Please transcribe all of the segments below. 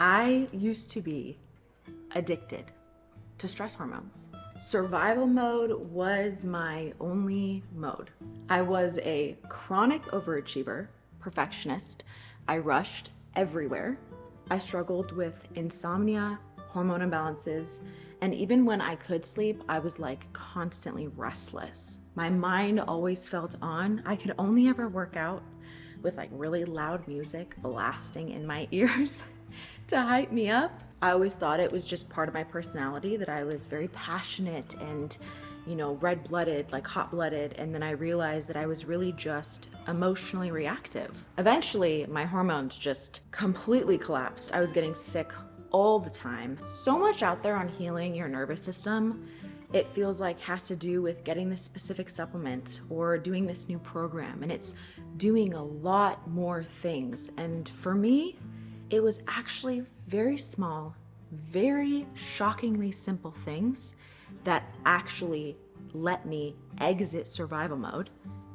I used to be addicted to stress hormones. Survival mode was my only mode. I was a chronic overachiever, perfectionist. I rushed everywhere. I struggled with insomnia, hormone imbalances, and even when I could sleep, I was like constantly restless. My mind always felt on. I could only ever work out with like really loud music blasting in my ears to hype me up. I always thought it was just part of my personality, that I was very passionate and, you know, red-blooded, like hot-blooded, and then I realized that I was really just emotionally reactive. Eventually, my hormones just completely collapsed. I was getting sick all the time. So much out there on healing your nervous system, it feels like has to do with getting this specific supplement or doing this new program, and it's doing a lot more things. And for me, it was actually very small, very shockingly simple things that actually let me exit survival mode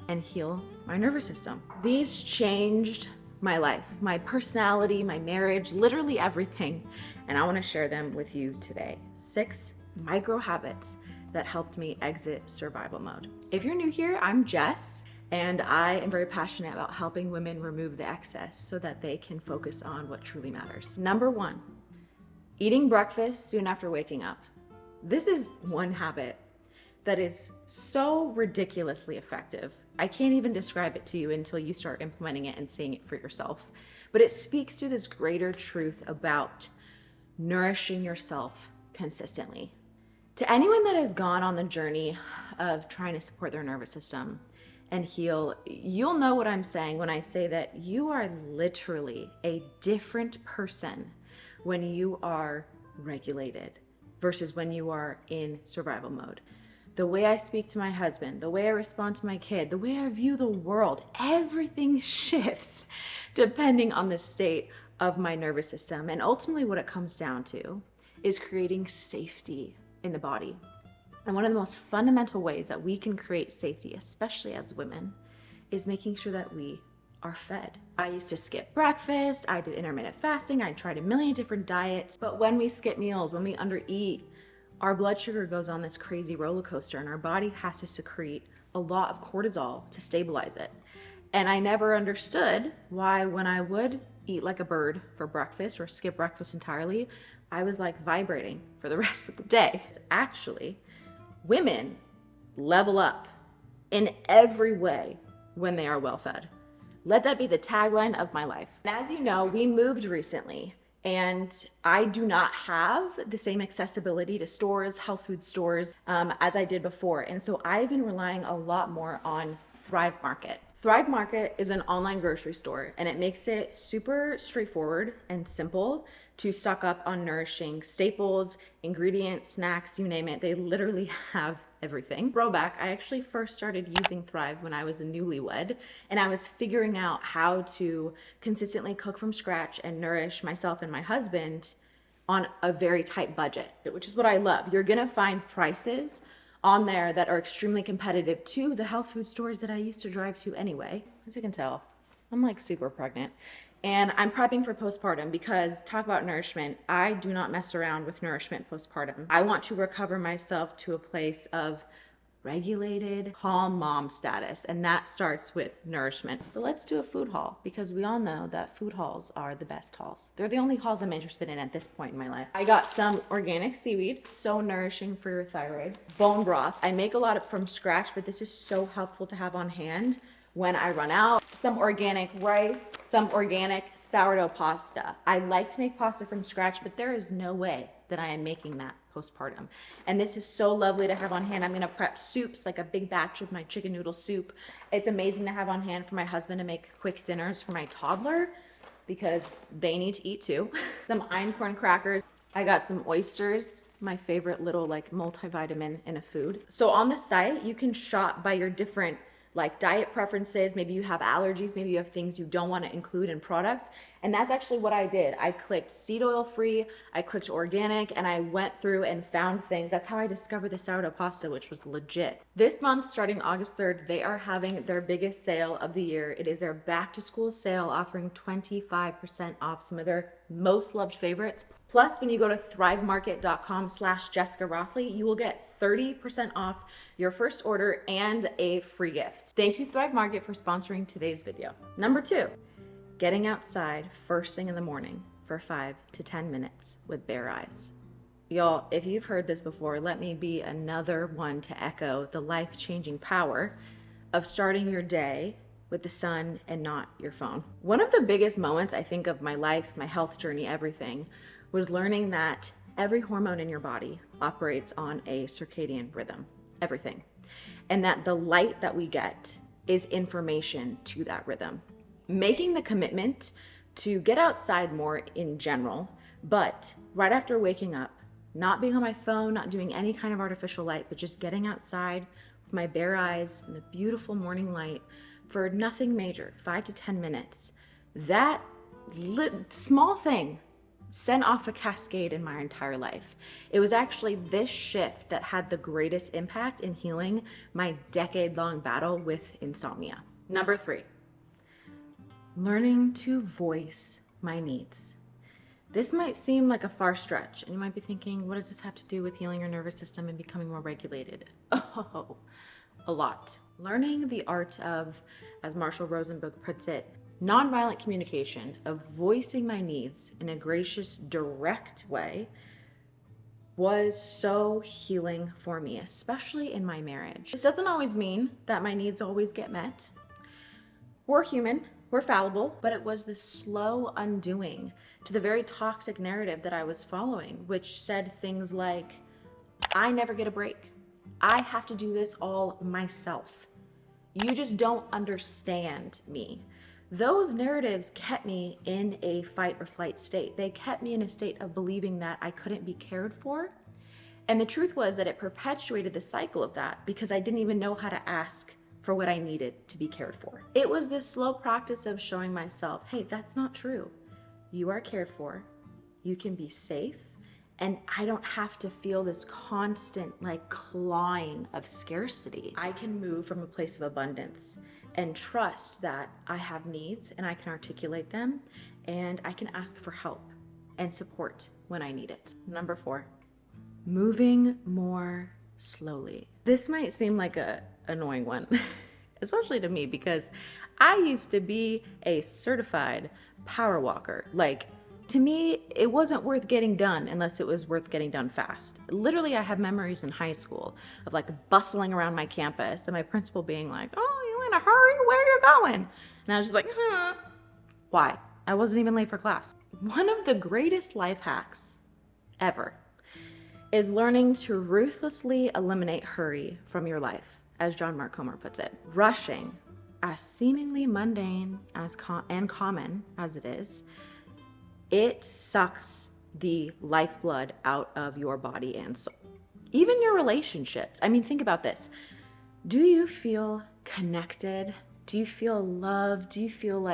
and heal my nervous system. These changed my life, my personality, my marriage, literally everything. And I want to share them with you today. 6 micro habits that helped me exit survival mode. If you're new here, I'm Jess, and I am very passionate about helping women remove the excess so that they can focus on what truly matters. Number 1, eating breakfast soon after waking up. This is one habit that is so ridiculously effective. I can't even describe it to you until you start implementing it and seeing it for yourself. But it speaks to this greater truth about nourishing yourself consistently. To anyone that has gone on the journey of trying to support their nervous system and heal, you'll know what I'm saying when I say that you are literally a different person when you are regulated versus when you are in survival mode. The way I speak to my husband, the way I respond to my kid, the way I view the world, everything shifts depending on the state of my nervous system. And ultimately what it comes down to is creating safety in the body. And one of the most fundamental ways that we can create safety, especially as women, is making sure that we are fed. I used to skip breakfast, I did intermittent fasting, I tried a million different diets, but when we skip meals, when we undereat, our blood sugar goes on this crazy roller coaster and our body has to secrete a lot of cortisol to stabilize it. And I never understood why when I would eat like a bird for breakfast or skip breakfast entirely, I was like vibrating for the rest of the day. Actually, women level up in every way when they are well fed. Let that be the tagline of my life. And as you know, we moved recently and I do not have the same accessibility to stores, health food stores, as I did before. And so I've been relying a lot more on Thrive Market. Thrive Market is an online grocery store and it makes it super straightforward and simple to stock up on nourishing staples, ingredients, snacks, you name it. They literally have everything. Throwback, I actually first started using Thrive when I was a newlywed and I was figuring out how to consistently cook from scratch and nourish myself and my husband on a very tight budget, which is what I love. You're gonna find prices on there that are extremely competitive to the health food stores that I used to drive to anyway. As you can tell, I'm like super pregnant. And I'm prepping for postpartum because talk about nourishment, I do not mess around with nourishment postpartum. I want to recover myself to a place of regulated, calm mom status, and that starts with nourishment. So let's do a food haul because we all know that food hauls are the best hauls. They're the only hauls I'm interested in at this point in my life. I got some organic seaweed, so nourishing for your thyroid. Bone broth, I make a lot of from scratch, but this is so helpful to have on hand when I run out. Some organic rice, some organic sourdough pasta. I like to make pasta from scratch, but there is no way that I am making that postpartum. And this is so lovely to have on hand. I'm gonna prep soups, like a big batch of my chicken noodle soup. It's amazing to have on hand for my husband to make quick dinners for my toddler because they need to eat too. Some einkorn crackers. I got some oysters, my favorite little like multivitamin in a food. So on the site, you can shop by your different like diet preferences, maybe you have allergies, maybe you have things you don't want to include in products. And that's actually what I did. I clicked seed oil free, I clicked organic, and I went through and found things. That's how I discovered the sourdough pasta, which was legit. This month, starting August 3rd, they are having their biggest sale of the year. It is their back to school sale, offering 25% off some of their most loved favorites. Plus, when you go to thrivemarket.com/Jessica Rothley, you will get 30% off your first order and a free gift. Thank you, Thrive Market, for sponsoring today's video. Number 2, getting outside first thing in the morning for 5 to 10 minutes with bare eyes. Y'all, if you've heard this before, let me be another one to echo the life-changing power of starting your day with the sun and not your phone. One of the biggest moments I think of my life, my health journey, everything, was learning that every hormone in your body operates on a circadian rhythm, everything. And that the light that we get is information to that rhythm. Making the commitment to get outside more in general, but right after waking up, not being on my phone, not doing any kind of artificial light, but just getting outside with my bare eyes in the beautiful morning light for nothing major, 5 to 10 minutes. That small thing sent off a cascade in my entire life. It was actually this shift that had the greatest impact in healing my decade-long battle with insomnia. Number 3, learning to voice my needs. This might seem like a far stretch, and you might be thinking, what does this have to do with healing your nervous system and becoming more regulated? Oh, a lot. Learning the art of, as Marshall Rosenberg puts it, nonviolent communication, of voicing my needs in a gracious, direct way, was so healing for me, especially in my marriage. This doesn't always mean that my needs always get met. We're human, we're fallible, but it was the slow undoing to the very toxic narrative that I was following, which said things like, I never get a break. I have to do this all myself. You just don't understand me. Those narratives kept me in a fight or flight state. They kept me in a state of believing that I couldn't be cared for. And the truth was that it perpetuated the cycle of that because I didn't even know how to ask for what I needed to be cared for. It was this slow practice of showing myself, hey, that's not true. You are cared for, you can be safe, and I don't have to feel this constant clawing of scarcity. I can move from a place of abundance and trust that I have needs and I can articulate them and I can ask for help and support when I need it. Number 4, moving more slowly. This might seem like an annoying one, especially to me, because I used to be a certified power walker. To me, it wasn't worth getting done unless it was worth getting done fast. Literally, I have memories in high school of bustling around my campus and my principal being like, oh, you in a hurry? Where are you going? And I was just like, Why? I wasn't even late for class. One of the greatest life hacks ever is learning to ruthlessly eliminate hurry from your life, as John Mark Comer puts it. Rushing, as seemingly mundane and common as it is, it sucks the lifeblood out of your body and soul. Even your relationships. I mean, think about this. Do you feel connected? Do you feel loved? Do you feel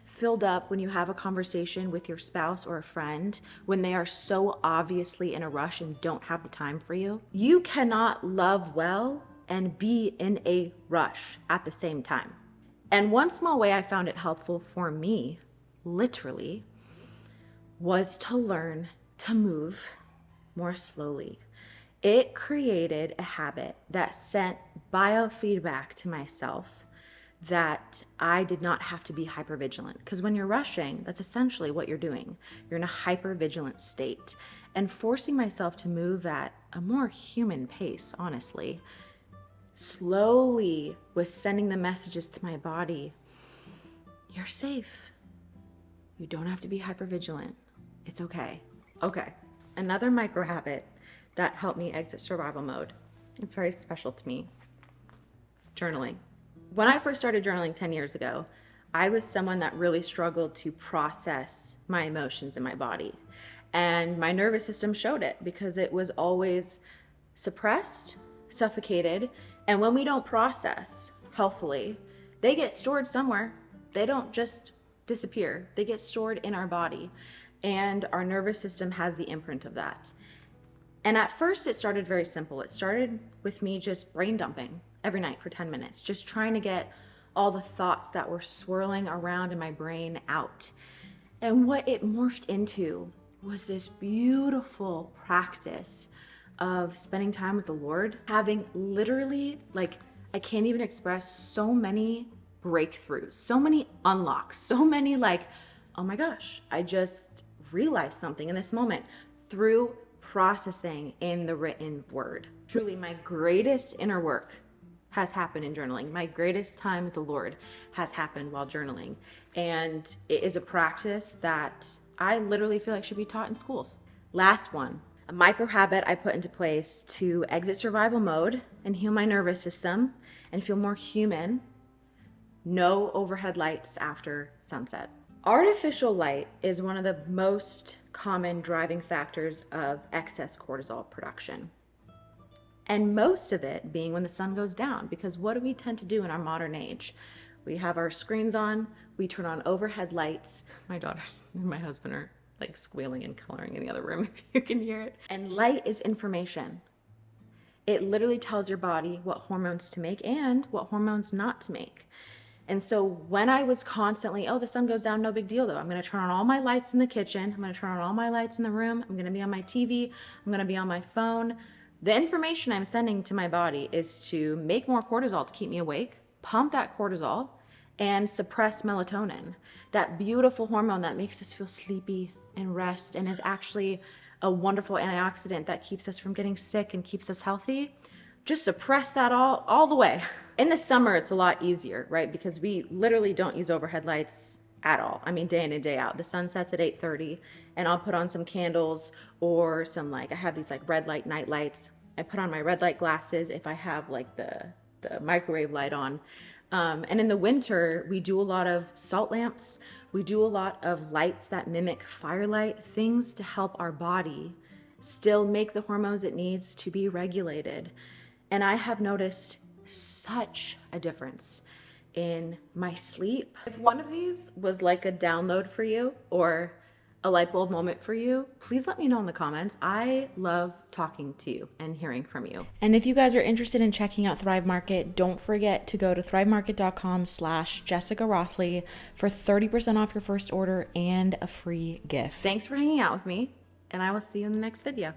filled up when you have a conversation with your spouse or a friend when they are so obviously in a rush and don't have the time for you? You cannot love well and be in a rush at the same time. And one small way I found it helpful for me, literally, was to learn to move more slowly. It created a habit that sent biofeedback to myself that I did not have to be hypervigilant. Because when you're rushing, that's essentially what you're doing. You're in a hypervigilant state. And forcing myself to move at a more human pace, honestly, slowly was sending the messages to my body, you're safe. You don't have to be hypervigilant. It's okay. Okay, another micro habit that helped me exit survival mode. It's very special to me. Journaling. When I first started journaling 10 years ago, I was someone that really struggled to process my emotions in my body. And my nervous system showed it because it was always suppressed, suffocated, and when we don't process healthily, they get stored somewhere. They don't just disappear. They get stored in our body, and our nervous system has the imprint of that. And at first it started very simple. It started with me just brain dumping every night for 10 minutes, just trying to get all the thoughts that were swirling around in my brain out. And what it morphed into was this beautiful practice of spending time with the Lord, having literally, like, I can't even express, so many breakthroughs, so many unlocks, so many like, oh my gosh, I just realized something in this moment through processing in the written word. Truly, my greatest inner work has happened in journaling. My greatest time with the Lord has happened while journaling. And it is a practice that I literally feel like should be taught in schools. Last one, a micro habit I put into place to exit survival mode and heal my nervous system and feel more human: no overhead lights after sunset. Artificial light is one of the most common driving factors of excess cortisol production. And most of it being when the sun goes down, because what do we tend to do in our modern age? We have our screens on, we turn on overhead lights. My daughter and my husband are like squealing and coloring in the other room if you can hear it. And light is information. It literally tells your body what hormones to make and what hormones not to make. And so when I was constantly, oh, the sun goes down, no big deal though. I'm gonna turn on all my lights in the kitchen. I'm gonna turn on all my lights in the room. I'm gonna be on my TV. I'm gonna be on my phone. The information I'm sending to my body is to make more cortisol to keep me awake, pump that cortisol, and suppress melatonin, that beautiful hormone that makes us feel sleepy and rest and is actually a wonderful antioxidant that keeps us from getting sick and keeps us healthy. Just suppress that all the way. In the summer, it's a lot easier, right? Because we literally don't use overhead lights at all. I mean, day in and day out. The sun sets at 8:30 and I'll put on some candles or some, like, I have these like red light night lights. I put on my red light glasses if I have like the microwave light on. And in the winter, we do a lot of salt lamps. We do a lot of lights that mimic firelight, things to help our body still make the hormones it needs to be regulated. And I have noticed such a difference in my sleep. If one of these was like a download for you or a light bulb moment for you, please let me know in the comments. I love talking to you and hearing from you. And if you guys are interested in checking out Thrive Market, don't forget to go to thrivemarket.com/Jessica Rothley for 30% off your first order and a free gift. Thanks for hanging out with me, and I will see you in the next video.